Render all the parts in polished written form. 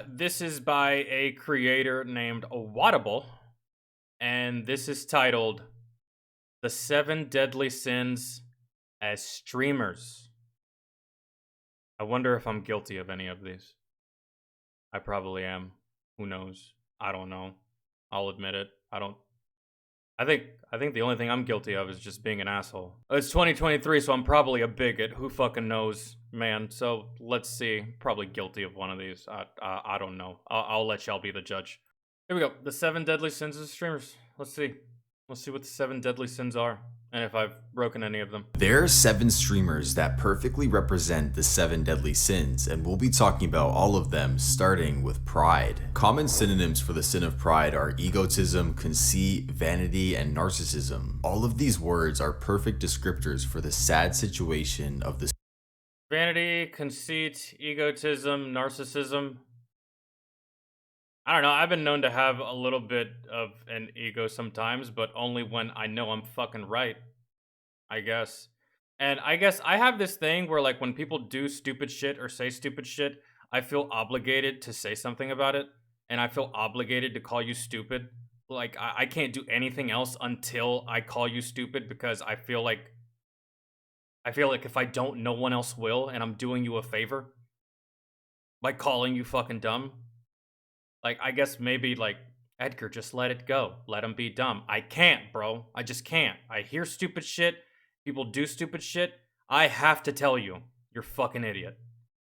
This is by a creator named Wattable, and this is titled "The Seven Deadly Sins as Streamers." I wonder if I'm guilty of any of these. I probably am. Who knows? I don't know. I'll admit it. I don't. I think the only thing I'm guilty of is just being an asshole. It's 2023, so I'm probably a bigot. Who fucking knows, man? So let's see. Probably guilty of one of these. I don't know. I'll let y'all be the judge. Here we go. The seven deadly sins of streamers. Let's see. Let's see what the seven deadly sins are, and if I've broken any of them. There are 7 streamers that perfectly represent the 7 deadly sins, and we'll be talking about all of them, starting with pride. Common synonyms for the sin of pride are egotism, conceit, vanity, and narcissism. All of these words are perfect descriptors for the sad situation of the Vanity, conceit, egotism, narcissism. I don't know. I've been known to have a little bit of an ego sometimes, but only when I know I'm fucking right, I guess. And I guess I have this thing where, like, when people do stupid shit or say stupid shit, I feel obligated to say something about it. And I feel obligated to call you stupid. Like, I can't do anything else until I call you stupid because I feel like if I don't, no one else will, and I'm doing you a favor by calling you fucking dumb. Like, I guess maybe, like, Edgar, just let it go. Let him be dumb. I can't, bro. I just can't. I hear stupid shit. People do stupid shit. I have to tell you, you're fucking idiot.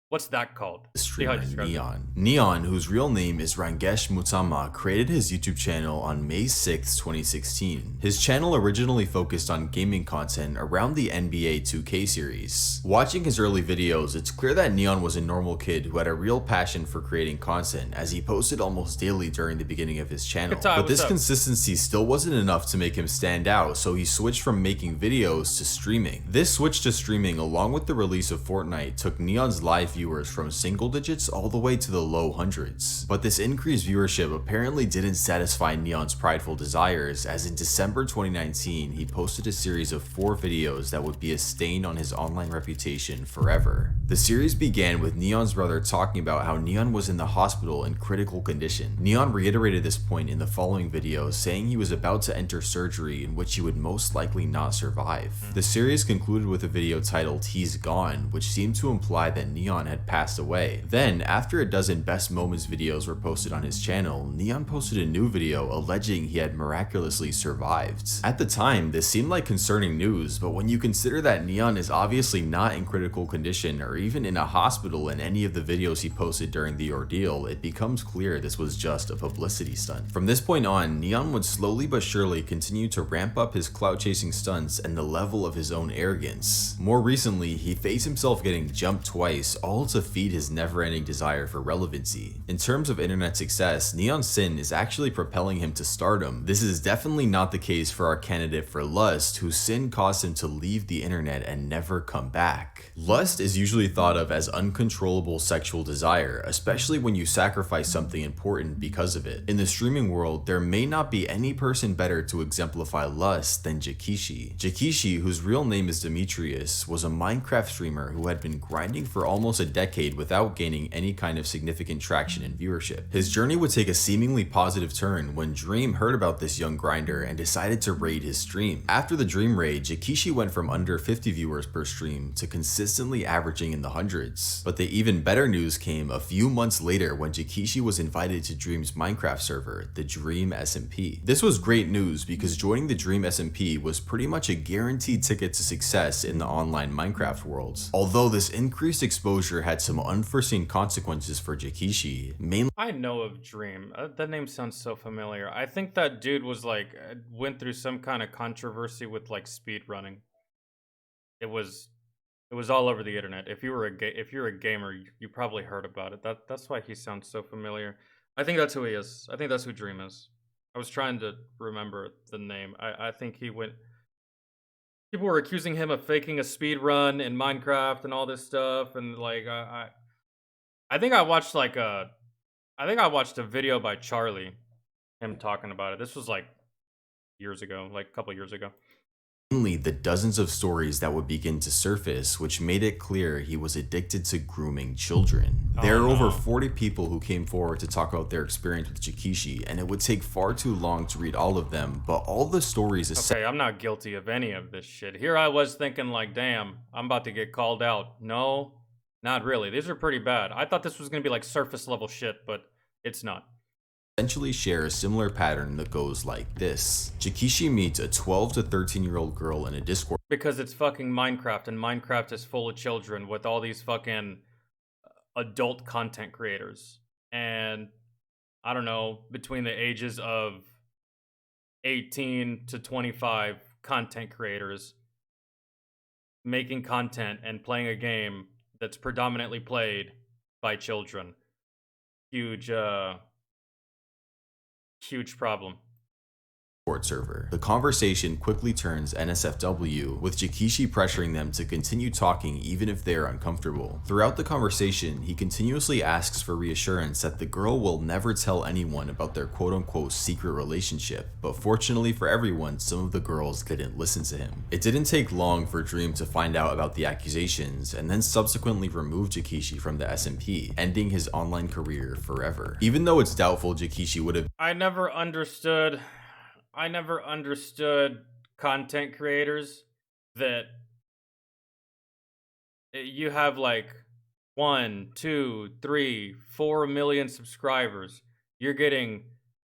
What's that called? See how I streamer described it. Neon. Neon, whose real name is Rangesh Mutama, created his YouTube channel on May 6, 2016. His channel originally focused on gaming content around the NBA 2K series. Watching his early videos, it's clear that Neon was a normal kid who had a real passion for creating content, as he posted almost daily during the beginning of his channel. Katai, But what's this up? consistency still wasn't enough to make him stand out, so he switched from making videos to streaming. This switch to streaming, along with the release of Fortnite, took Neon's live viewers from single digits all the way to the low hundreds. But this increased viewership apparently didn't satisfy Neon's prideful desires, as in December 2019 he posted a series of 4 videos that would be a stain on his online reputation forever. The series began with Neon's brother talking about how Neon was in the hospital in critical condition. Neon reiterated this point in the following video, saying he was about to enter surgery in which he would most likely not survive. The series concluded with a video titled "He's Gone," which seemed to imply that Neon had passed away. Then, after a dozen best moments videos were posted on his channel, Neon posted a new video alleging he had miraculously survived. At the time, this seemed like concerning news, but when you consider that Neon is obviously not in critical condition or even in a hospital in any of the videos he posted during the ordeal, it becomes clear this was just a publicity stunt. From this point on, Neon would slowly but surely continue to ramp up his clout chasing stunts and the level of his own arrogance. More recently, he faced himself getting jumped twice, all to feed his never-ending desire for relevancy. In terms of internet success, Neon's sin is actually propelling him to stardom. This is definitely not the case for our candidate for Lust, whose sin caused him to leave the internet and never come back. Lust is usually thought of as uncontrollable sexual desire, especially when you sacrifice something important because of it. In the streaming world, there may not be any person better to exemplify lust than Jaishi. Jaishi, whose real name is Demetrius, was a Minecraft streamer who had been grinding for almost a decade without gaining any kind of significant traction and viewership. His journey would take a seemingly positive turn when Dream heard about this young grinder and decided to raid his stream. After the Dream raid, Jaishi went from under 50 viewers per stream to consistently averaging in the hundreds. But the even better news came a few months later when Jaishi was invited to Dream's Minecraft server, the Dream SMP. This was great news because joining the Dream SMP was pretty much a guaranteed ticket to success in the online Minecraft world. Although this increased exposure had some unforeseen consequences for Jaishi, mainly I know of Dream. That name sounds so familiar. I think that dude was like went through some kind of controversy with like speed running. It was it was all over the internet. If you're a gamer, you probably heard about it. That's why he sounds so familiar. I think that's who he is. I think that's who Dream is. I was trying to remember the name. I think he went. People were accusing him of faking a speed run in Minecraft and all this stuff, and like I think I watched like a I think I watched a video by Charlie, him talking about it. This was like years ago, like a couple years ago. Mainly the dozens of stories that would begin to surface, which made it clear he was addicted to grooming children. Oh There are over no. 40 people who came forward to talk about their experience with Jaishi, and it would take far too long to read all of them, but all the stories Okay, I'm not guilty of any of this shit. Here I was thinking like, damn, I'm about to get called out. No, not really. These are pretty bad. I thought this was gonna be like surface level shit, but it's not. essentially share a similar pattern that goes like this. Jaishi meets a 12 to 13-year-old girl in a Discord Because it's fucking Minecraft, and Minecraft is full of children with all these fucking adult content creators. And I don't know, between the ages of 18 to 25 content creators making content and playing a game that's predominantly played by children. Huge, huge problem. server. The conversation quickly turns NSFW, with Jaishi pressuring them to continue talking even if they are uncomfortable. Throughout the conversation, he continuously asks for reassurance that the girl will never tell anyone about their quote-unquote secret relationship, but fortunately for everyone, some of the girls didn't listen to him. It didn't take long for Dream to find out about the accusations, and then subsequently remove Jaishi from the SMP, ending his online career forever. Even though it's doubtful Jaishi would have I never understood content creators that you have like 1, 2, 3, 4 million subscribers. You're getting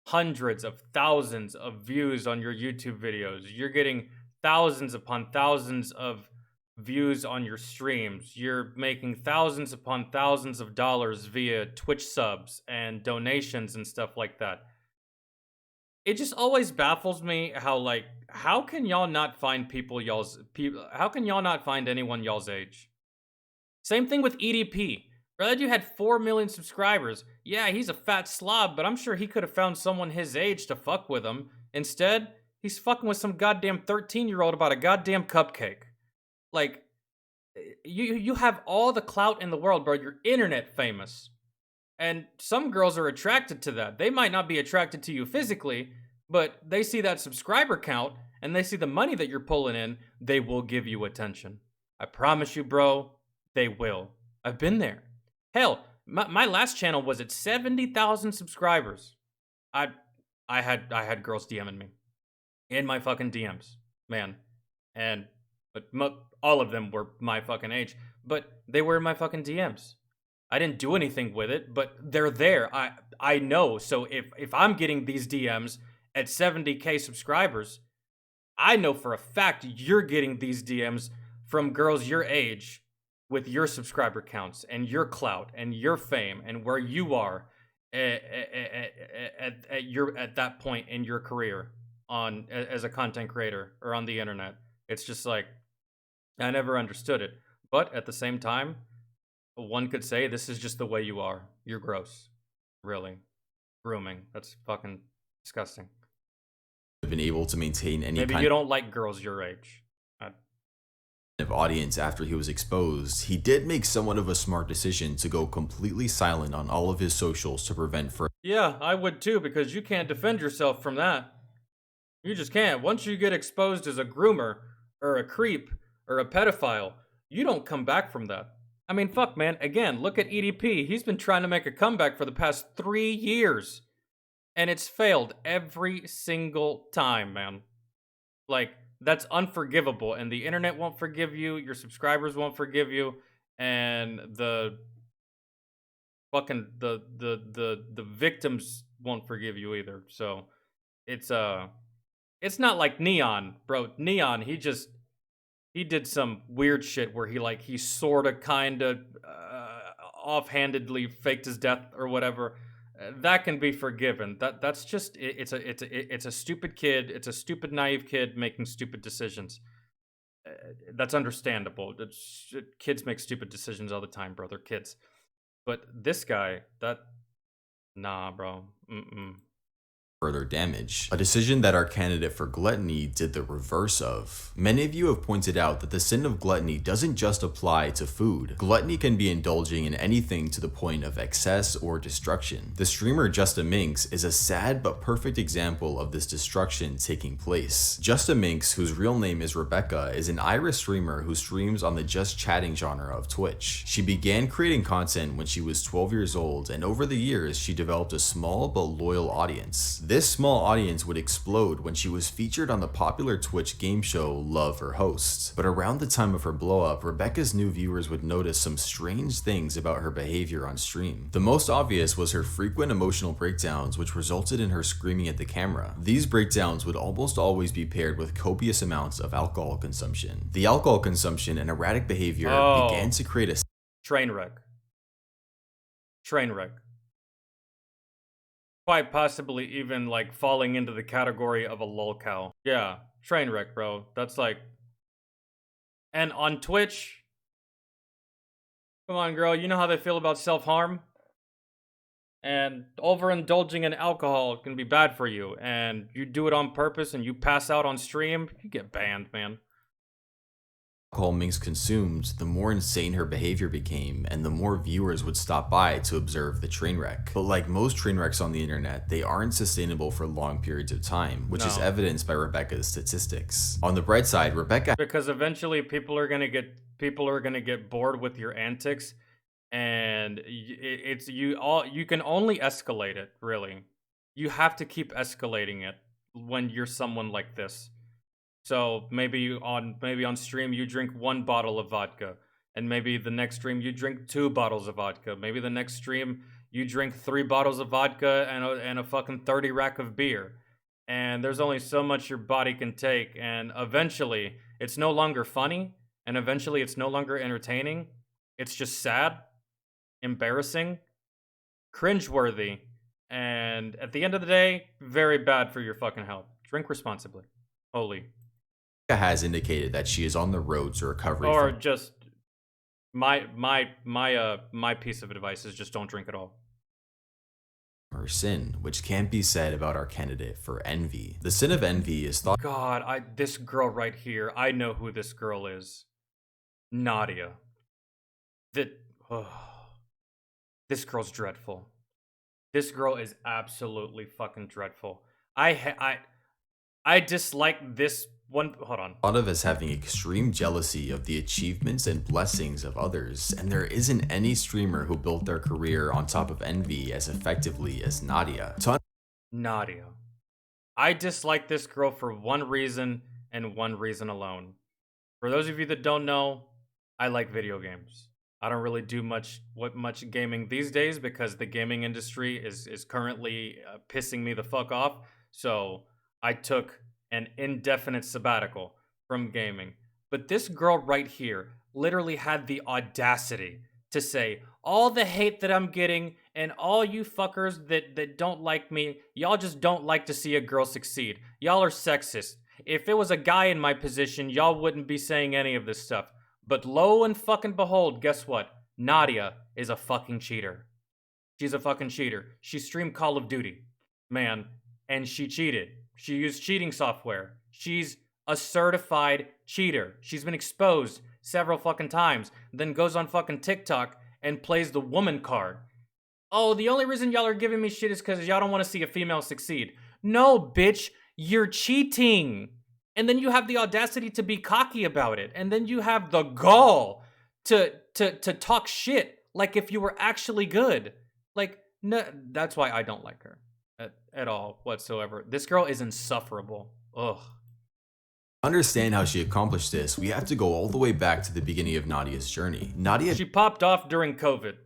hundreds of thousands of views on your YouTube videos. You're getting thousands upon thousands of views on your streams. You're making thousands upon thousands of dollars via Twitch subs and donations and stuff like that. It just always baffles me how can y'all not find how can y'all not find anyone y'all's age? Same thing with EDP. Brother, you had 4 million subscribers. Yeah, he's a fat slob, but I'm sure he could have found someone his age to fuck with him. Instead, he's fucking with some goddamn 13-year-old about a goddamn cupcake. Like, you have all the clout in the world, bro. You're internet famous. And some girls are attracted to that. They might not be attracted to you physically, but they see that subscriber count and they see the money that you're pulling in, they will give you attention. I promise you, bro, they will. I've been there. Hell, my last channel was at 70,000 subscribers. I had girls DMing me in my fucking DMs, man. And all of them were my fucking age, but they were in my fucking DMs. I didn't do anything with it, but they're there. I know. So if I'm getting these DMs at 70K subscribers, I know for a fact you're getting these DMs from girls your age with your subscriber counts and your clout and your fame and where you are at that point in your career as a content creator or on the internet. It's just like I never understood it. But at the same time, one could say this is just the way you are. You're gross. Really. Grooming. That's fucking disgusting. been able to maintain any Maybe kind you don't like girls your age. of audience after he was exposed, he did make somewhat of a smart decision to go completely silent on all of his socials to prevent further. Yeah, I would too, because you can't defend yourself from that. You just can't. Once you get exposed as a groomer, or a creep, or a pedophile, you don't come back from that. I mean, fuck, man. Again, look at EDP. He's been trying to make a comeback for the past 3 years. And it's failed every single time, man. Like, that's unforgivable. And the internet won't forgive you. Your subscribers won't forgive you. And the victims won't forgive you either. So, it's not like Neon, bro. Neon, he did some weird shit where he sort of kind of offhandedly faked his death or whatever. That can be forgiven. That's just it's a stupid kid. It's a stupid naive kid making stupid decisions. That's understandable. Kids make stupid decisions all the time, bro. They're kids. But this guy, nah, bro. further damage, a decision that our candidate for gluttony did the reverse of. Many of you have pointed out that the sin of gluttony doesn't just apply to food. Gluttony can be indulging in anything to the point of excess or destruction. The streamer Jusa Minks is a sad but perfect example of this destruction taking place. Jusa Minks, whose real name is Rebecca, is an Irish streamer who streams on the just chatting genre of Twitch. She began creating content when she was 12 years old, and over the years she developed a small but loyal audience. This small audience would explode when she was featured on the popular Twitch game show Love Her Host. But around the time of her blow up, Rebecca's new viewers would notice some strange things about her behavior on stream. The most obvious was her frequent emotional breakdowns, which resulted in her screaming at the camera. These breakdowns would almost always be paired with copious amounts of alcohol consumption. The alcohol consumption and erratic behavior began to create a train wreck. Train wreck. Quite possibly even like falling into the category of a lolcow. Yeah, train wreck, bro. That's like... And on Twitch, come on, girl, you know how they feel about self-harm? And overindulging in alcohol can be bad for you, and you do it on purpose and you pass out on stream, you get banned, man. Alcohol Minks consumed, the more insane her behavior became, and the more viewers would stop by to observe the train wreck. But like most train wrecks on the internet, they aren't sustainable for long periods of time, which is evidenced by Rebecca's statistics. On the bright side, Rebecca... Because eventually people are gonna get bored with your antics, and you can only escalate it, really. You have to keep escalating it when you're someone like this. So maybe on stream you drink 1 bottle of vodka, and maybe the next stream you drink 2 bottles of vodka. Maybe the next stream you drink 3 bottles of vodka and a fucking 30 rack of beer. And there's only so much your body can take, and eventually it's no longer funny, and eventually it's no longer entertaining. It's just sad, embarrassing, cringeworthy, and at the end of the day, very bad for your fucking health. Drink responsibly. Holy. Has indicated that she is on the road to recovery. Or just my piece of advice is just don't drink at all. Her sin, which can't be said about our candidate for envy. The sin of envy is thought... God, this girl right here, I know who this girl is. Nadia. This girl's dreadful. This girl is absolutely fucking dreadful. I dislike this one. Hold on. Thought of as having extreme jealousy of the achievements and blessings of others, and there isn't any streamer who built their career on top of envy as effectively as Nadia. Nadia. I dislike this girl for one reason and one reason alone. For those of you that don't know, I like video games. I don't really do much gaming these days because the gaming industry is currently pissing me the fuck off. So I took an indefinite sabbatical from gaming. But this girl right here literally had the audacity to say, all the hate that I'm getting and all you fuckers that don't like me, y'all just don't like to see a girl succeed. Y'all are sexist. If it was a guy in my position, y'all wouldn't be saying any of this stuff. But lo and fucking behold, guess what? Nadia is a fucking cheater. She's a fucking cheater. She streamed Call of Duty, man, and she cheated. She used cheating software. She's a certified cheater. She's been exposed several fucking times. Then goes on fucking TikTok and plays the woman card. Oh, the only reason y'all are giving me shit is because y'all don't want to see a female succeed. No, bitch, you're cheating. And then you have the audacity to be cocky about it. And then you have the gall to talk shit like if you were actually good. Like, no, that's why I don't like her. At all whatsoever. This girl is insufferable. Ugh. To understand how she accomplished this, we have to go all the way back to the beginning of Nadia's journey. She popped off during COVID.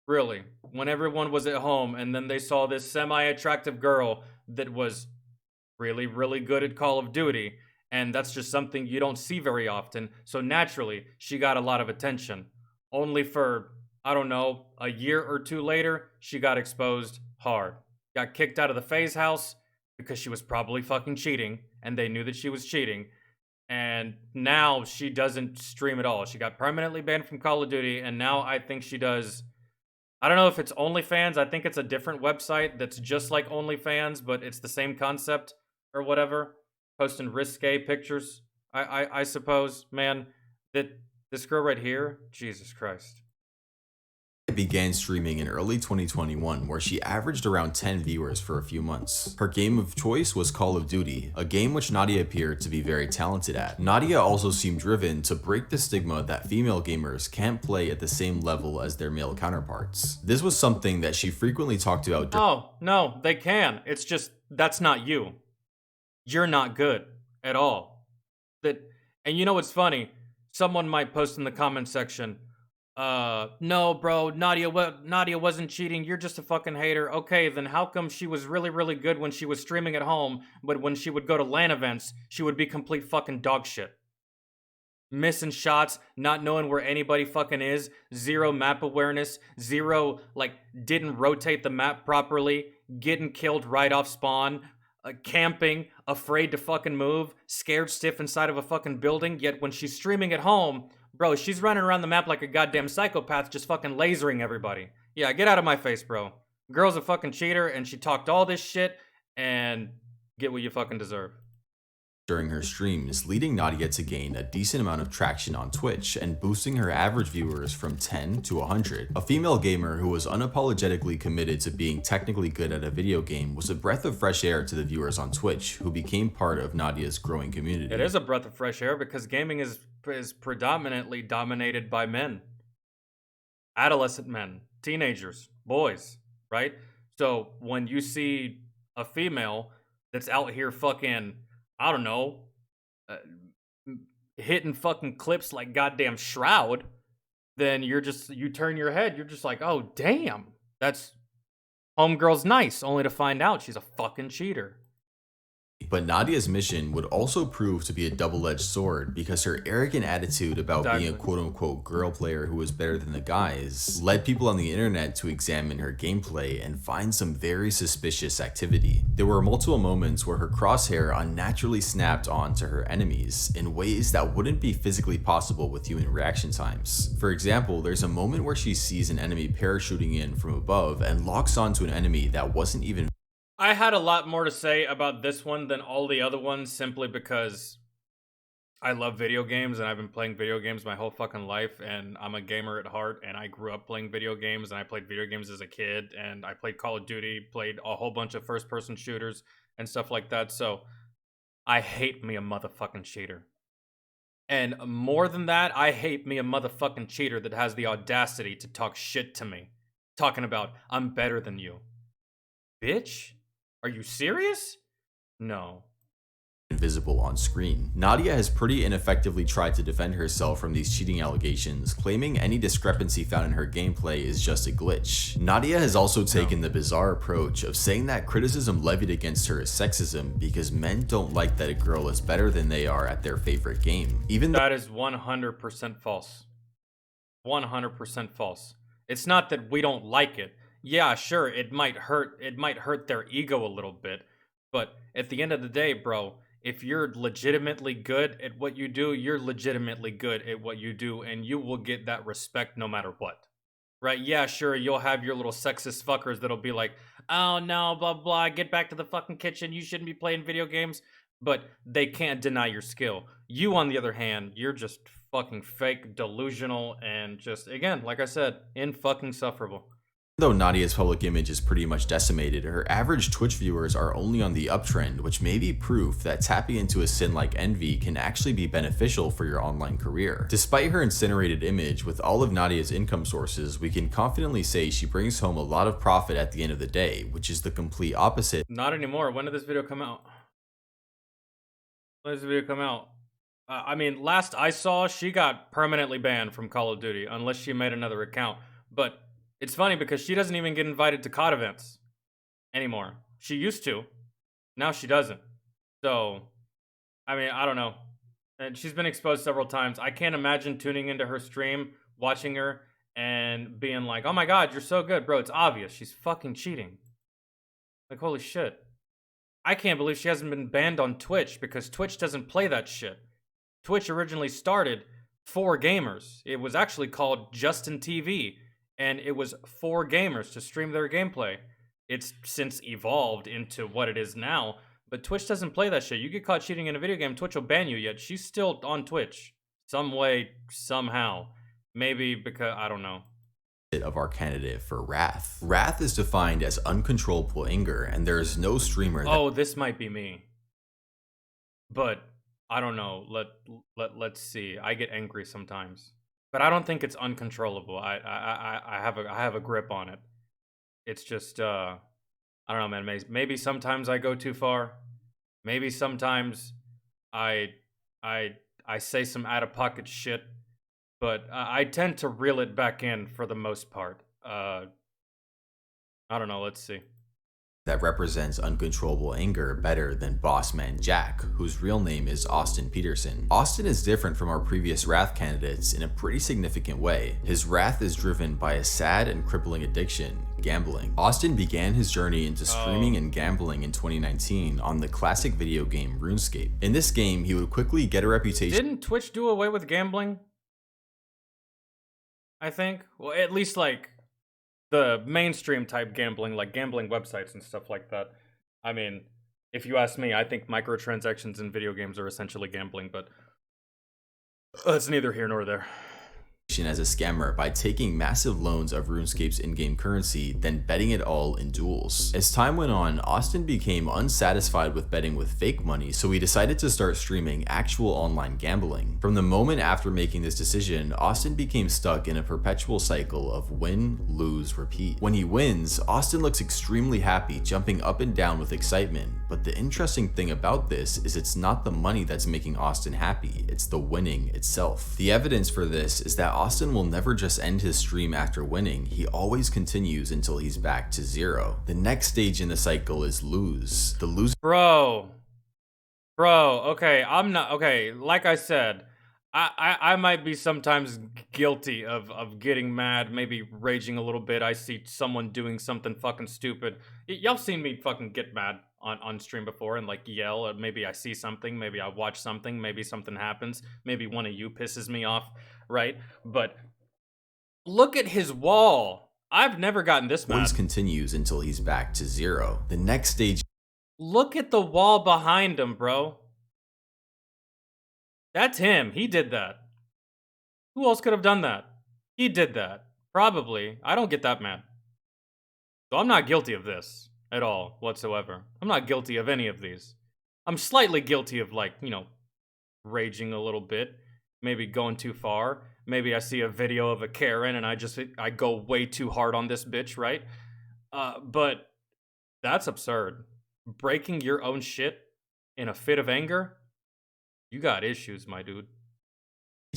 Really. When everyone was at home and then they saw this semi-attractive girl that was really, really good at Call of Duty, and that's just something you don't see very often, so naturally, she got a lot of attention. Only for, I don't know, a year or two later, she got exposed hard. Got kicked out of the FaZe house because she was probably fucking cheating, and they knew that she was cheating. And now she doesn't stream at all. She got permanently banned from Call of Duty, and now I think she does I don't know if it's OnlyFans. I think it's a different website that's just like OnlyFans, but it's the same concept or whatever. Posting risque pictures. I suppose, man, that this girl right here, Jesus Christ. Began streaming in early 2021, where she averaged around 10 viewers for a few months. Her game of choice was Call of Duty, a game which Nadia appeared to be very talented at. Nadia also seemed driven to break the stigma that female gamers can't play at the same level as their male counterparts. This was something that she frequently talked about. Oh, no, they can. It's just, that's not you. You're not good at all. And you know what's funny? Someone might post in the comment section, no, bro, Nadia wasn't cheating. You're just a fucking hater. Okay, then how come she was really, really good when she was streaming at home, but when she would go to LAN events, she would be complete fucking dog shit? Missing shots, not knowing where anybody fucking is, zero map awareness, zero, didn't rotate the map properly, getting killed right off spawn, camping, afraid to fucking move, scared stiff inside of a fucking building, yet when she's streaming at home, bro, she's running around the map like a goddamn psychopath, just fucking lasering everybody. Yeah, get out of my face, bro. Girl's a fucking cheater, and she talked all this shit, and get what you fucking deserve. During her streams, leading Nadia to gain a decent amount of traction on Twitch and boosting her average viewers from 10 to 100. A female gamer who was unapologetically committed to being technically good at a video game was a breath of fresh air to the viewers on Twitch, who became part of Nadia's growing community. It is a breath of fresh air because gaming is predominantly dominated by men. Adolescent men, teenagers, boys, right? So when you see a female that's out here fucking, I don't know, hitting fucking clips like goddamn Shroud, then you turn your head, you're just like, oh damn, that's homegirl's nice, only to find out she's a fucking cheater. But Nadia's mission would also prove to be a double-edged sword because her arrogant attitude about being a quote-unquote girl player who was better than the guys led people on the internet to examine her gameplay and find some very suspicious activity. There were multiple moments where her crosshair unnaturally snapped onto her enemies in ways that wouldn't be physically possible with human reaction times. For example, there's a moment where she sees an enemy parachuting in from above and locks onto an enemy that wasn't even. I had a lot more to say about this one than all the other ones simply because I love video games and I've been playing video games my whole fucking life, and I'm a gamer at heart, and I grew up playing video games, and I played video games as a kid, and I played Call of Duty, played a whole bunch of first-person shooters and stuff like that, so I hate me a motherfucking cheater. And more than that, I hate me a motherfucking cheater that has the audacity to talk shit to me, talking about, I'm better than you. Bitch? Are you serious? No. Invisible on screen. Nadia has pretty ineffectively tried to defend herself from these cheating allegations, claiming any discrepancy found in her gameplay is just a glitch. Nadia has also taken the bizarre approach of saying that criticism levied against her is sexism because men don't like that a girl is better than they are at their favorite game. Even that is 100% false. 100% false. It's not that we don't like it. Yeah, sure, it might hurt their ego a little bit, but at the end of the day, bro, if you're legitimately good at what you do, you're legitimately good at what you do, and you will get that respect no matter what. Right? Yeah, sure, you'll have your little sexist fuckers that'll be like, oh no, blah, blah, get back to the fucking kitchen, you shouldn't be playing video games, but they can't deny your skill. You, on the other hand, you're just fucking fake, delusional, and just, again, like I said, insufferable. Though Nadia's public image is pretty much decimated, her average Twitch viewers are only on the uptrend, which may be proof that tapping into a sin like envy can actually be beneficial for your online career. Despite her incinerated image, with all of Nadia's income sources, we can confidently say she brings home a lot of profit at the end of the day, which is the complete opposite. Not anymore. When did this video come out? When did this video come out? I mean, last I saw, she got permanently banned from Call of Duty, unless she made another account, but it's funny because she doesn't even get invited to COD events anymore. She used to. Now she doesn't. So, I mean, I don't know. And she's been exposed several times. I can't imagine tuning into her stream, watching her, and being like, oh my god, you're so good. Bro, it's obvious. She's fucking cheating. Like, holy shit. I can't believe she hasn't been banned on Twitch because Twitch doesn't play that shit. Twitch originally started for gamers. It was actually called Justin TV. and it was for gamers to stream their gameplay. It's since evolved into what it is now, but Twitch doesn't play that shit. You get caught cheating in a video game, Twitch will ban you, yet she's still on Twitch. Some way, somehow. Maybe because, I don't know. Of our candidate for wrath. Wrath is defined as uncontrollable anger, and there is no streamer that— Oh, this might be me. But I don't know. Let's see. I get angry sometimes, but I don't think it's uncontrollable. I have a grip on it. It's just I don't know, man. Maybe sometimes I go too far. Maybe sometimes I say some out of pocket shit, but I tend to reel it back in for the most part. I don't know. Let's see. that represents uncontrollable anger better than BossManJack, whose real name is Austin Peterson. Austin is different from our previous wrath candidates in a pretty significant way. His wrath is driven by a sad and crippling addiction: gambling. Austin began his journey into streaming and gambling in 2019 on the classic video game RuneScape. In this game, he would quickly get a reputation— Didn't Twitch do away with gambling? I think. Well, at least like the mainstream type gambling, like gambling websites and stuff like that. I mean, if you ask me, I think microtransactions in video games are essentially gambling, but that's neither here nor there. as a scammer by taking massive loans of RuneScape's in-game currency, then betting it all in duels. As time went on, Austin became unsatisfied with betting with fake money, so he decided to start streaming actual online gambling. From the moment after making this decision, Austin became stuck in a perpetual cycle of win, lose, repeat. When he wins, Austin looks extremely happy, jumping up and down with excitement. But the interesting thing about this is it's not the money that's making Austin happy, it's the winning itself. The evidence for this is that Austin will never just end his stream after winning, he always continues until he's back to zero. The next stage in the cycle is lose. The losing— Bro, okay, I'm not, okay, like I said, I might be sometimes guilty of getting mad, maybe raging a little bit. I see someone doing something fucking stupid. Y'all seen me fucking get mad on stream before and like yell, or maybe I see something, maybe I watch something, maybe something happens, maybe one of you pisses me off, right? But look at his wall. I've never gotten this mad. always continues until he's back to zero. The next stage— Look at the wall behind him, bro. That's him. He did that. Who else could have done that? He did that. Probably. I don't get that mad. So I'm not guilty of this at all, whatsoever. I'm not guilty of any of these. I'm slightly guilty of, like, you know, raging a little bit. Maybe going too far. Maybe I see a video of a Karen and I go way too hard on this bitch, right? But that's absurd. Breaking your own shit in a fit of anger? You got issues, my dude.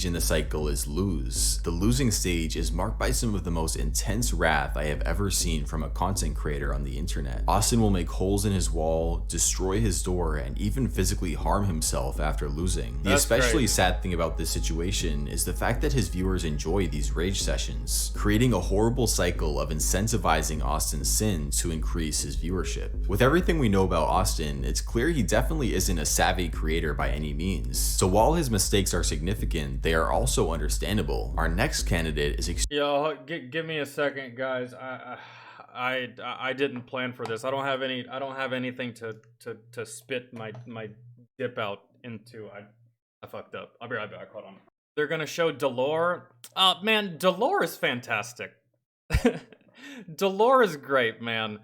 in the cycle is lose. The losing stage is marked by some of the most intense wrath I have ever seen from a content creator on the internet. Austin will make holes in his wall, destroy his door, and even physically harm himself after losing. The especially sad thing about this situation is the fact that his viewers enjoy these rage sessions, creating a horrible cycle of incentivizing Austin's sin to increase his viewership. With everything we know about Austin, it's clear he definitely isn't a savvy creator by any means. So while his mistakes are significant, they are also understandable. Our next candidate is— Yo, give me a second, guys. I didn't plan for this. I don't have anything to spit my dip out into. I fucked up. I'll be right back. Hold on. They're gonna show Delore. Man, Delore is fantastic. Delore is great, man.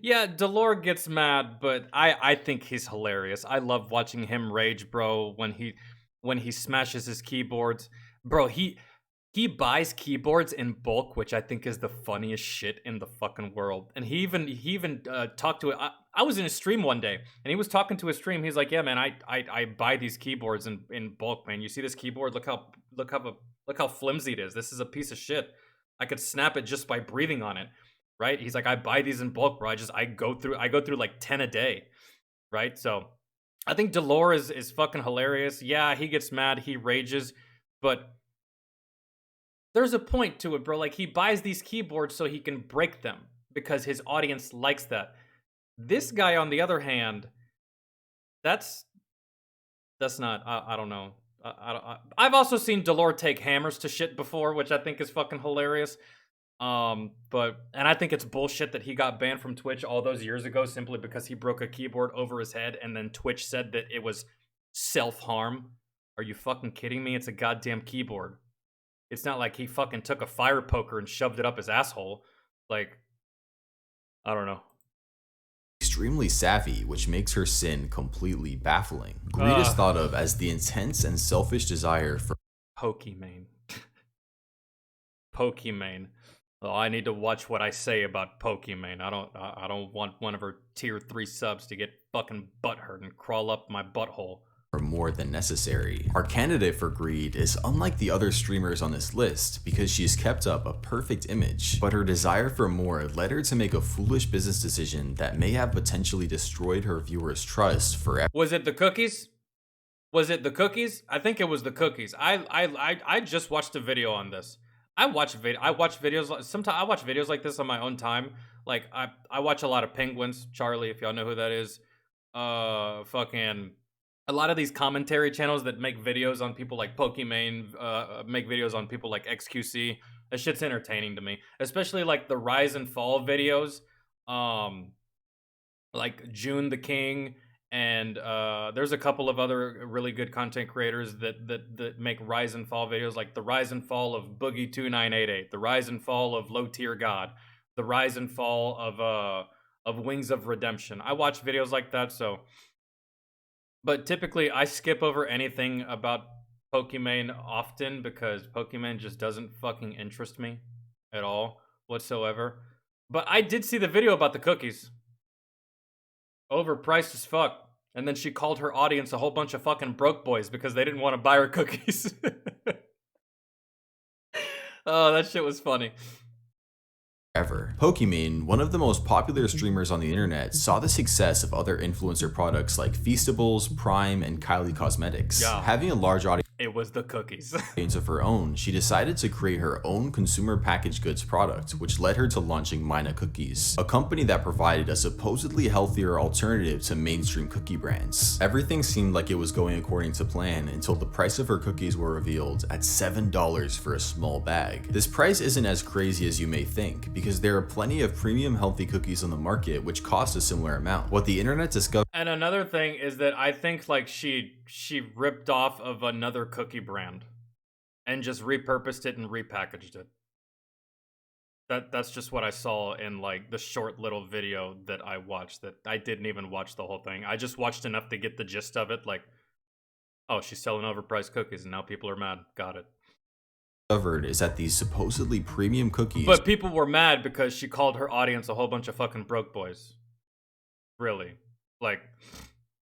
Yeah, Delore gets mad, but I think he's hilarious. I love watching him rage, bro, when he smashes his keyboards. Bro, he buys keyboards in bulk, which I think is the funniest shit in the fucking world. And he even talked to it. I was in a stream one day, and he was talking to his stream. He's like, "Yeah, man, I buy these keyboards in bulk, man. You see this keyboard? Look how flimsy it is. This is a piece of shit. I could snap it just by breathing on it." Right? He's like, I buy these in bulk, bro. I go through like 10 a day. Right? So I think Delore is fucking hilarious. Yeah, he gets mad, he rages, but there's a point to it, bro. Like, he buys these keyboards so he can break them because his audience likes that. This guy, on the other hand, that's not, I don't know. I've also seen Delore take hammers to shit before, which I think is fucking hilarious. And I think it's bullshit that he got banned from Twitch all those years ago simply because he broke a keyboard over his head, and then Twitch said that it was self-harm. Are you fucking kidding me? It's a goddamn keyboard. It's not like he fucking took a fire poker and shoved it up his asshole. Like, I don't know. Extremely savvy, which makes her sin completely baffling. Greed is thought of as the intense and selfish desire for Pokimane. Pokimane. Oh, I need to watch what I say about Pokimane. I don't want one of her tier 3 subs to get fucking butthurt and crawl up my butthole. more than necessary. Our candidate for greed is unlike the other streamers on this list because she's kept up a perfect image, but her desire for more led her to make a foolish business decision that may have potentially destroyed her viewers' trust forever. Was it the cookies? Was it the cookies? I think it was the cookies. I just watched a video on this. I watch videos. Sometimes I watch videos like this on my own time. Like I watch a lot of Penguins. Charlie, if y'all know who that is. Fucking a lot of these commentary channels that make videos on people like Pokimane, make videos on people like XQC. That shit's entertaining to me, especially like the rise and fall videos. Like June the King. And there's a couple of other really good content creators that make rise and fall videos, like the rise and fall of Boogie2988, the rise and fall of Low Tier God, the rise and fall of Wings of Redemption. I watch videos like that, so. But typically, I skip over anything about Pokimane often because Pokimane just doesn't fucking interest me at all whatsoever. But I did see the video about the cookies. Overpriced as fuck. And then she called her audience a whole bunch of fucking broke boys because they didn't want to buy her cookies. Oh, that shit was funny. Ever. Pokimane, one of the most popular streamers on the internet, saw the success of other influencer products like Feastables, Prime, and Kylie Cosmetics. Yeah. Having a large audience It was the cookies. of her own, she decided to create her own consumer packaged goods product, which led her to launching Mina Cookies, a company that provided a supposedly healthier alternative to mainstream cookie brands. Everything seemed like it was going according to plan until the price of her cookies were revealed at $7 for a small bag. This price isn't as crazy as you may think, because there are plenty of premium healthy cookies on the market which cost a similar amount. What the internet discovered. And another thing is that I think like she ripped off of another cookie brand and just repurposed it and repackaged it. That's just what I saw in like the short little video that I watched. That I didn't even watch the whole thing. I just watched enough to get the gist of it. Like, oh, she's selling overpriced cookies and now people are mad. Got it. Is that these supposedly premium cookies. But people were mad because she called her audience a whole bunch of fucking broke boys. Really. Like,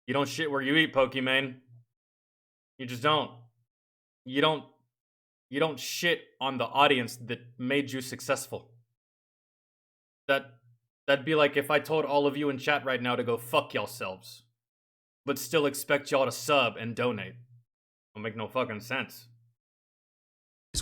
you don't shit where you eat, Pokimane. You just don't. You don't shit on the audience that made you successful. That'd be like if I told all of you in chat right now to go fuck yourselves, but still expect y'all to sub and donate. Don't make no fucking sense.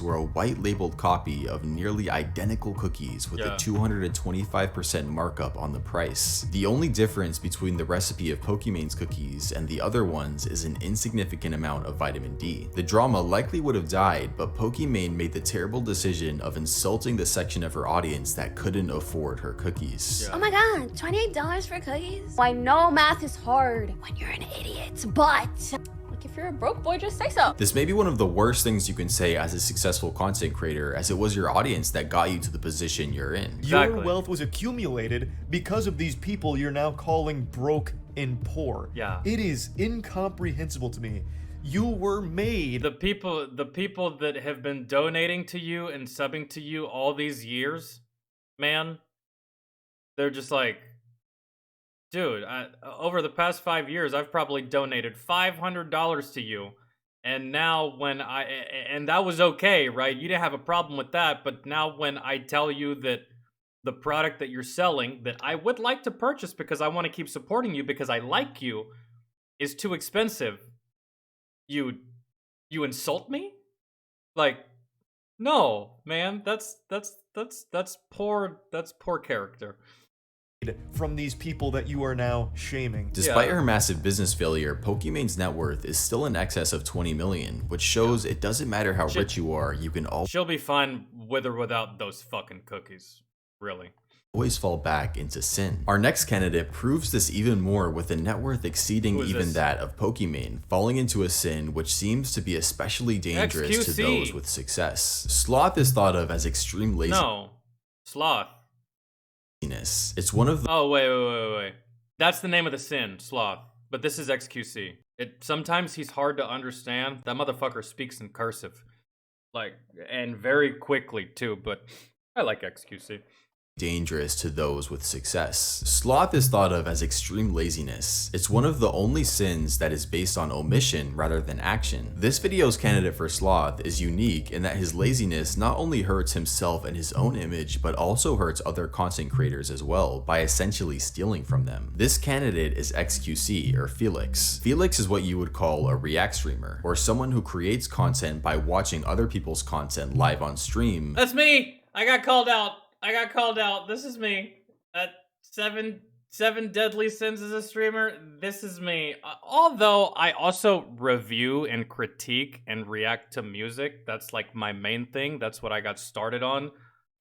Were a white labeled copy of nearly identical cookies with a 225% markup on the price. The only difference between the recipe of Pokimane's cookies and the other ones is an insignificant amount of vitamin D. The drama likely would have died, but Pokimane made the terrible decision of insulting the section of her audience that couldn't afford her cookies. Oh my god, $28 for cookies? I know math is hard when you're an idiot, but if you're a broke boy, just say so. This may be one of the worst things you can say as a successful content creator, as it was your audience that got you to the position you're in. Exactly. Your wealth was accumulated because of these people you're now calling broke and poor. Yeah. It is incomprehensible to me. You were made. The people that have been donating to you and subbing to you all these years, man, they're just like, dude, over the past 5 years, I've probably donated $500 to you. And now and that was okay, right? You didn't have a problem with that. But now when I tell you that the product that you're selling that I would like to purchase because I want to keep supporting you because I like you is too expensive, you insult me? Like, no, man, that's poor character. from these people that you are now shaming. Despite Yeah. her massive business failure, Pokimane's net worth is still in excess of 20 million, which shows it doesn't matter how rich you are, you can She'll be fine with or without those fucking cookies. Really. always fall back into sin. Our next candidate proves this even more with a net worth exceeding Who is even this? that of Pokimane, falling into a sin which seems to be especially dangerous to XQC. those with success. Sloth is thought of as extreme No. Sloth. laziness. It's one of the Oh, wait. That's the name of the sin, Sloth. But this is XQC. Sometimes he's hard to understand. That motherfucker speaks in cursive. Like, and very quickly, too, but I like XQC. dangerous to those with success. Sloth is thought of as extreme laziness. It's one of the only sins that is based on omission rather than action. This video's candidate for Sloth is unique in that his laziness not only hurts himself and his own image, but also hurts other content creators as well by essentially stealing from them. This candidate is XQC or Felix. Felix is what you would call a react streamer, or someone who creates content by watching other people's content live on stream. That's me! I got called out. This is me. Seven deadly sins as a streamer. This is me. Although I also review and critique and react to music. That's like my main thing. That's what I got started on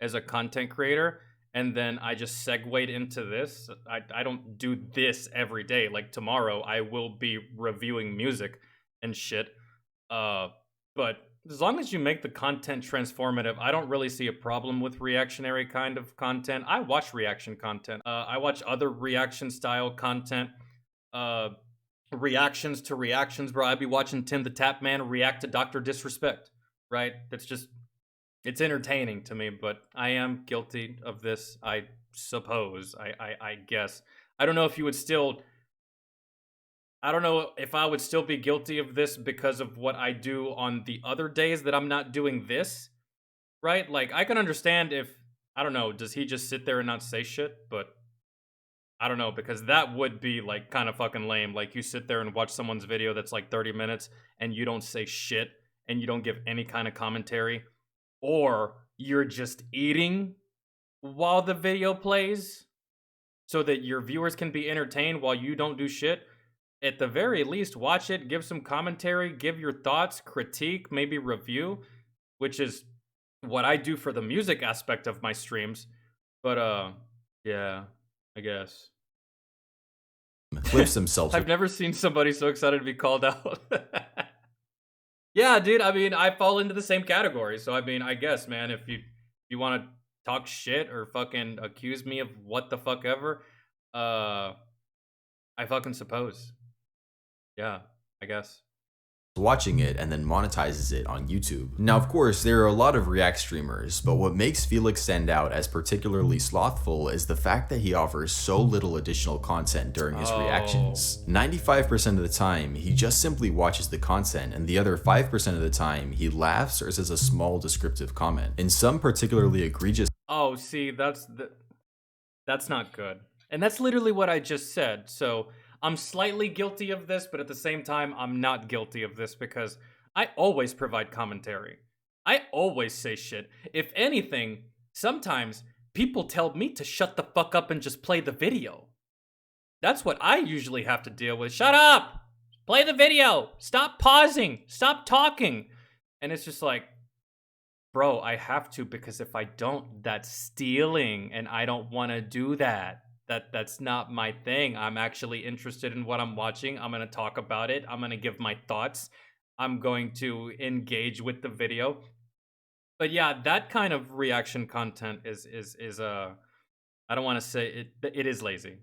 as a content creator. And then I just segued into this. I don't do this every day. Like tomorrow, I will be reviewing music and shit. But as long as you make the content transformative, I don't really see a problem with reactionary kind of content. I watch reaction content. I watch other reaction style content. Reactions to reactions, bro. I'd be watching Tim the Tap Man react to Dr. Disrespect, right? It's entertaining to me, but I am guilty of this, I suppose. I guess. I don't know if I would still be guilty of this because of what I do on the other days that I'm not doing this, right? Like, I can understand if, I don't know, does he just sit there and not say shit? But I don't know, because that would be, like, kind of fucking lame. Like, you sit there and watch someone's video that's like 30 minutes and you don't say shit and you don't give any kind of commentary, or you're just eating while the video plays so that your viewers can be entertained while you don't do shit. At the very least, watch it, give some commentary, give your thoughts, critique, maybe review, which is what I do for the music aspect of my streams. But, yeah, I guess. Clips himself. I've never seen somebody so excited to be called out. Yeah, dude, I mean, I fall into the same category. So, I mean, I guess, man, if you want to talk shit or fucking accuse me of what the fuck ever, I fucking suppose. Yeah, I guess. Watching it and then monetizes it on YouTube. Now, of course, there are a lot of react streamers, but what makes Felix stand out as particularly slothful is the fact that he offers so little additional content during his reactions. 95% of the time, he just simply watches the content, and the other 5% of the time, he laughs or says a small descriptive comment. In some particularly egregious Oh, see, that's not good. And that's literally what I just said. So I'm slightly guilty of this, but at the same time, I'm not guilty of this because I always provide commentary. I always say shit. If anything, sometimes people tell me to shut the fuck up and just play the video. That's what I usually have to deal with. Shut up! Play the video! Stop pausing! Stop talking! And it's just like, bro, I have to, because if I don't, that's stealing, and I don't want to do that. That's not my thing. I'm actually interested in what I'm watching. I'm going to talk about it. I'm going to give my thoughts. I'm going to engage with the video. But yeah, that kind of reaction content is I don't want to say it is lazy.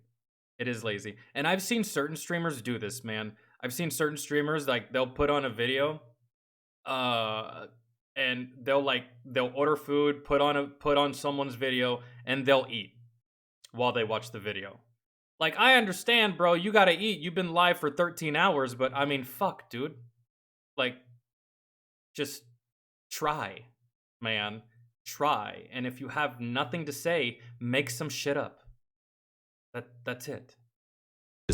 It is lazy. And I've seen certain streamers do this, man. I've seen certain streamers, like, they'll put on a video and they'll order food, put on someone's video, and they'll eat while they watch the video. Like, I understand, bro, you gotta eat. You've been live for 13 hours, but I mean, fuck, dude. Like, just try, man. Try. And if you have nothing to say, make some shit up. That's it.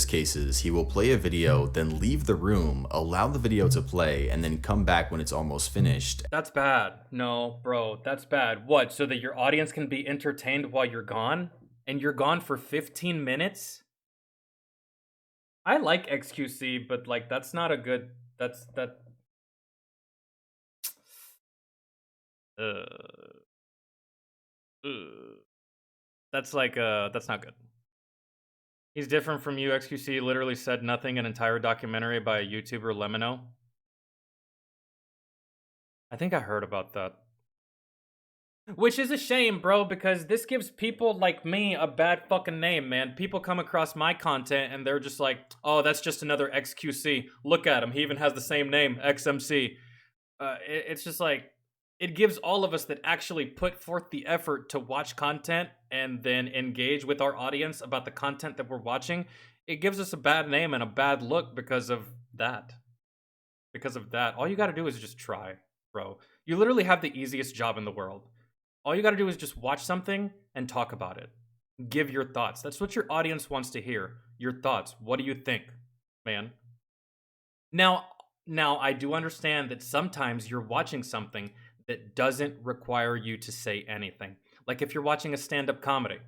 cases, he will play a video, then leave the room, allow the video to play, and then come back when it's almost finished. That's bad. No, bro, that's bad. What, so that your audience can be entertained while you're gone? and you're gone for 15 minutes? I like XQC, but like that's not a good that's that uh, uh that's like that's not good. He's different from you. XQC literally said nothing, an entire documentary by a YouTuber Lemino. I think I heard about that. Which is a shame, bro, because this gives people like me a bad fucking name, man. People come across my content and they're just like, oh, that's just another XQC. Look at him. He even has the same name, XMC. It's just like, it gives all of us that actually put forth the effort to watch content and then engage with our audience about the content that we're watching. It gives us a bad name and a bad look because of that. Because of that. All you gotta do is just try, bro. You literally have the easiest job in the world. All you gotta do is just watch something and talk about it. Give your thoughts. That's what your audience wants to hear. Your thoughts. What do you think, man? Now, I do understand that sometimes you're watching something that doesn't require you to say anything. Like if you're watching a stand-up comedy,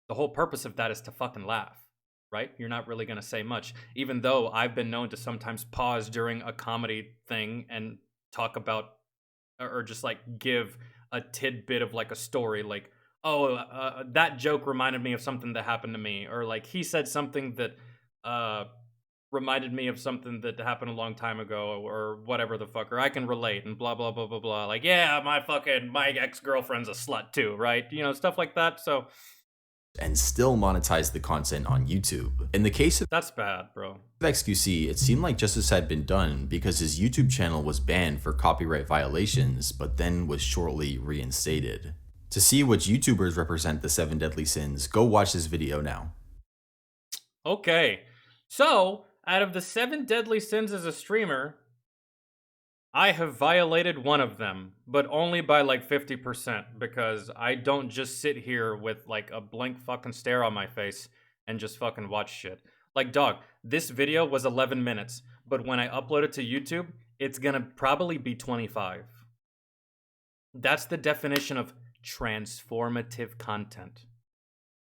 the whole purpose of that is to fucking laugh, right? You're not really gonna say much. Even though I've been known to sometimes pause during a comedy thing and talk about, or just like give a tidbit of like a story, like, oh, that joke reminded me of something that happened to me, or like he said something that reminded me of something that happened a long time ago, or whatever the fuck, or I can relate and blah blah blah blah blah. Like, yeah, my ex-girlfriend's a slut too, right? You know, stuff like that. So and still monetize the content on YouTube. In the case of that's bad, bro. XQC, it seemed like justice had been done because his YouTube channel was banned for copyright violations, but then was shortly reinstated. To see which YouTubers represent the 7 deadly sins, go watch this video now. Okay, so out of the 7 deadly sins as a streamer, I have violated one of them, but only by like 50%, because I don't just sit here with like a blank fucking stare on my face and just fucking watch shit. Like, dog, this video was 11 minutes, but when I upload it to YouTube, it's gonna probably be 25. That's the definition of transformative content.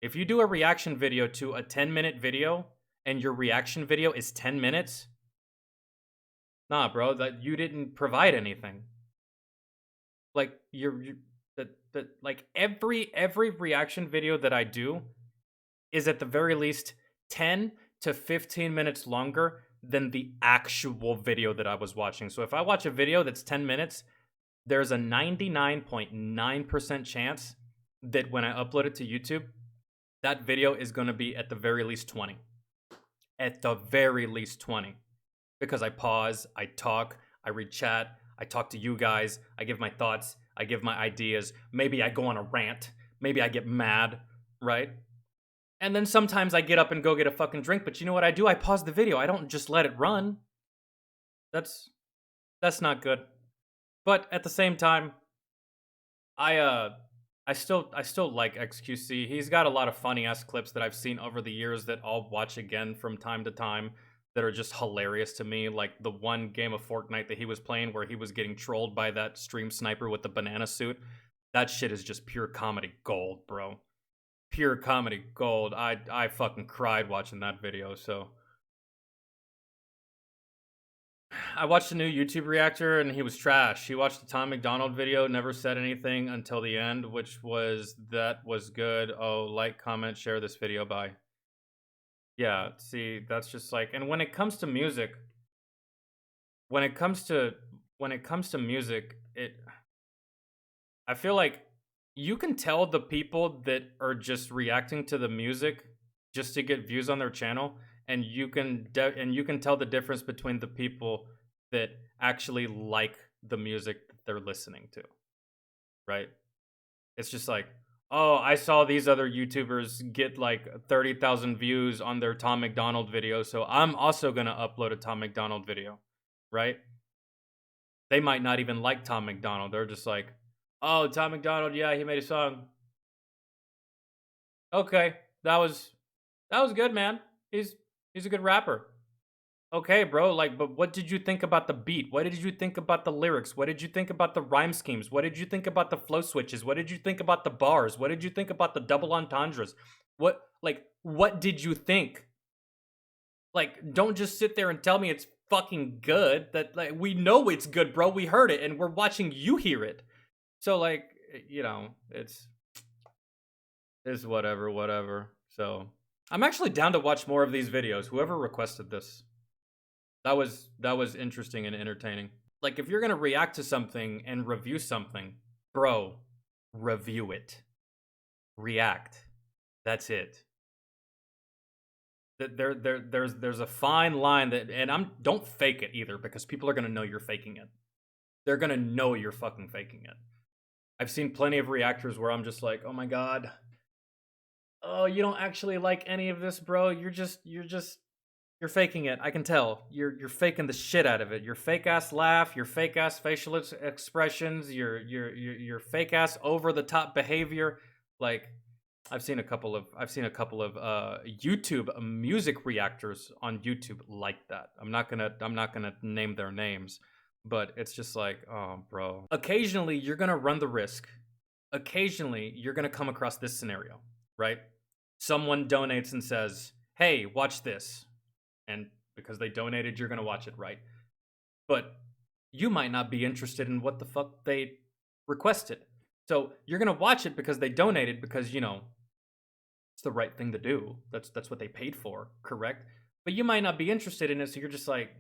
If you do a reaction video to a 10-minute video and your reaction video is 10 minutes, nah, bro, that you didn't provide anything. Like like every reaction video that I do is at the very least 10 to 15 minutes longer than the actual video that I was watching. So if I watch a video that's 10 minutes, there's a 99.9% chance that when I upload it to YouTube, that video is going to be at the very least 20. At the very least 20. Because I pause, I talk, I read chat, I talk to you guys, I give my thoughts, I give my ideas, maybe I go on a rant, maybe I get mad, right? And then sometimes I get up and go get a fucking drink, but you know what I do? I pause the video. I don't just let it run. That's not good. But at the same time, I still like XQC. He's got a lot of funny ass clips that I've seen over the years that I'll watch again from time to time that are just hilarious to me. Like the one game of Fortnite that he was playing where he was getting trolled by that stream sniper with the banana suit. That shit is just pure comedy gold, bro. Pure comedy gold. I fucking cried watching that video, so. I watched a new YouTube reactor and he was trash. He watched the Tom McDonald video, never said anything until the end, which was, that was good. Oh, like, comment, share this video, bye. Yeah, see, that's just like, and when it comes to music, I feel like you can tell the people that are just reacting to the music just to get views on their channel, and you can tell the difference between the people that actually like the music that they're listening to, right? It's just like, oh, I saw these other YouTubers get like 30,000 views on their Tom McDonald video, so I'm also gonna upload a Tom McDonald video, right? They might not even like Tom McDonald. They're just like, oh, Tom McDonald, yeah, he made a song. Okay, that was good, man. He's a good rapper. Okay, bro, like, but what did you think about the beat? What did you think about the lyrics? What did you think about the rhyme schemes? What did you think about the flow switches? What did you think about the bars? What did you think about the double entendres? What did you think? Like, don't just sit there and tell me it's fucking good. That, like, we know it's good, bro. We heard it, and we're watching you hear it. So, like, you know, it's whatever. So, I'm actually down to watch more of these videos. Whoever requested this, that was interesting and entertaining. Like, if you're gonna react to something and review something, bro, review it. React. That's it. There's a fine line that, and don't fake it either, because people are gonna know you're faking it. They're gonna know you're fucking faking it. I've seen plenty of reactors where I'm just like, oh my god, oh, you don't actually like any of this, bro. You're faking it. I can tell. You're faking the shit out of it. Your fake ass laugh, your fake ass facial expressions, your fake ass over the top behavior. Like, I've seen a couple of YouTube music reactors on YouTube like that. I'm not gonna name their names, but it's just like, oh, bro. Occasionally, you're gonna run the risk. Occasionally, you're gonna come across this scenario, right? Someone donates and says, "Hey, watch this," and because they donated, you're gonna watch it, right? But you might not be interested in what the fuck they requested. So you're gonna watch it because they donated, because, you know, it's the right thing to do. That's what they paid for, correct? But you might not be interested in it, so you're just like...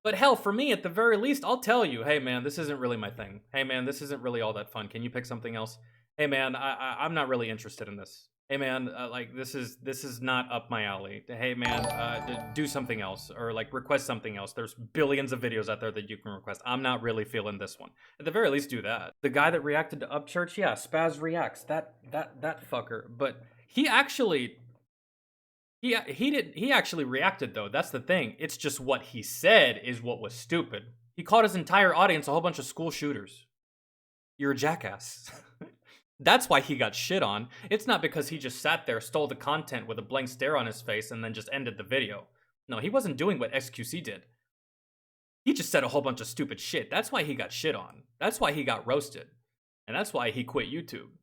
But hell, for me, at the very least, I'll tell you, hey man, this isn't really my thing. Hey man, this isn't really all that fun. Can you pick something else? Hey man, I'm not really interested in this. Hey man, like, this is not up my alley. Hey man, do something else, or like request something else. There's billions of videos out there that you can request. I'm not really feeling this one. At the very least, do that. The guy that reacted to Upchurch, yeah, Spaz reacts. That fucker. But he actually, he actually reacted though. That's the thing. It's just what he said is what was stupid. He called his entire audience a whole bunch of school shooters. You're a jackass. That's why he got shit on. It's not because he just sat there, stole the content with a blank stare on his face, and then just ended the video. No, he wasn't doing what XQC did. He just said a whole bunch of stupid shit. That's why he got shit on. That's why he got roasted. And that's why he quit YouTube.